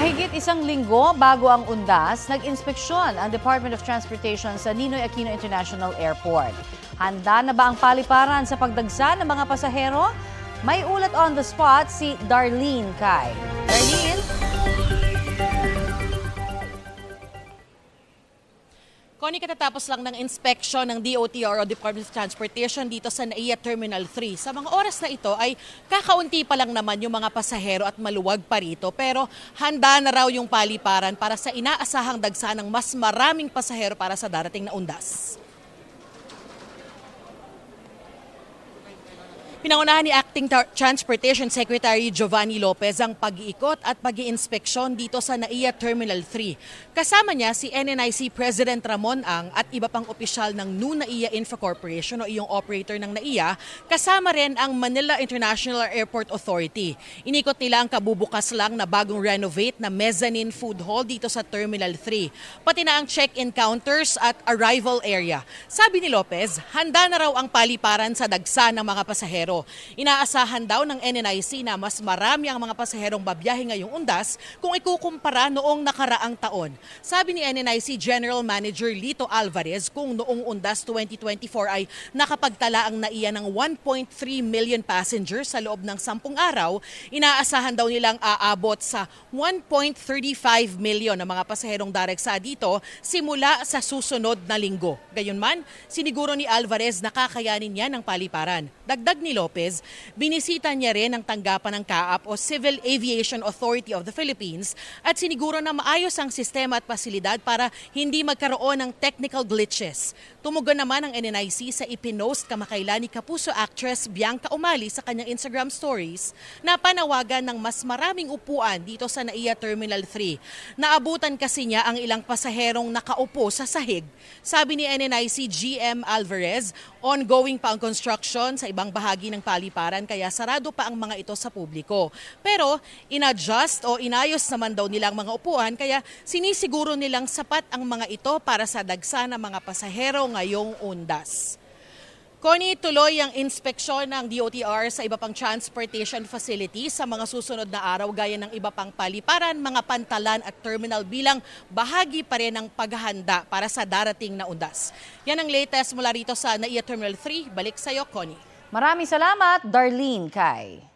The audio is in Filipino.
Mahigit isang linggo bago ang undas, nag-inspeksyon ang Department of Transportation sa Ninoy Aquino International Airport. Handa na ba ang paliparan sa pagdagsa ng mga pasahero? May ulat on the spot si Darlene Kai. Darlene? Connie, katatapos lang ng inspection ng DOTR o Department of Transportation dito sa NAIA Terminal 3. Sa mga oras na ito ay kakaunti pa lang naman yung mga pasahero at maluwag pa rito. Pero handa na raw yung paliparan para sa inaasahang dagsa ng mas maraming pasahero para sa darating na undas. Pinangunahan ni Acting Transportation Secretary Giovanni Lopez ang pag-iikot at pag-iinspeksyon dito sa NAIA Terminal 3. Kasama niya si NNIC President Ramon Ang at iba pang opisyal ng New NAIA Infra Corporation o iyong operator ng NAIA, kasama rin ang Manila International Airport Authority. Inikot nila ang kabubukas lang na bagong renovate na mezzanine food hall dito sa Terminal 3, pati na ang check-in counters at arrival area. Sabi ni Lopez, handa na raw ang paliparan sa dagsa ng mga pasahero. Inaasahan daw ng NNIC na mas marami ang mga pasaherong babiyahe ngayong undas kung ikukumpara noong nakaraang taon. Sabi ni NNIC General Manager Lito Alvarez kung noong undas 2024 ay nakapagtala ang NAIA ng 1.3 million passengers sa loob ng 10 araw, inaasahan daw nilang aabot sa 1.35 million na mga pasaherong dareksa dito simula sa susunod na linggo. Gayunman, siniguro ni Alvarez na kakayanin niya ng paliparan. Dagdag ni Lopez, binisita niya rin ang tanggapan ng CAAP o Civil Aviation Authority of the Philippines at siniguro na maayos ang sistema at pasilidad para hindi magkaroon ng technical glitches. Tumugon naman ang NNIC sa ipinost kamakailan ni Kapuso actress Bianca Umali sa kanyang Instagram stories na panawagan ng mas maraming upuan dito sa NAIA Terminal 3. Naabutan kasi niya ang ilang pasaherong nakaupo sa sahig. Sabi ni NNIC GM Alvarez, ongoing pa ang construction sa ibang bahagi ng paliparan kaya sarado pa ang mga ito sa publiko. Pero inadjust o inayos naman daw nilang mga upuan kaya sinisiguro nilang sapat ang mga ito para sa dagsa ng mga pasahero ngayong undas. Connie, tuloy ang inspeksyon ng DOTR sa iba pang transportation facilities sa mga susunod na araw gaya ng iba pang paliparan, mga pantalan at terminal bilang bahagi pa rin ng paghahanda para sa darating na undas. Yan ang latest mula rito sa NAIA Terminal 3. Balik sa iyo, Connie. Maraming salamat, Darlene Kai.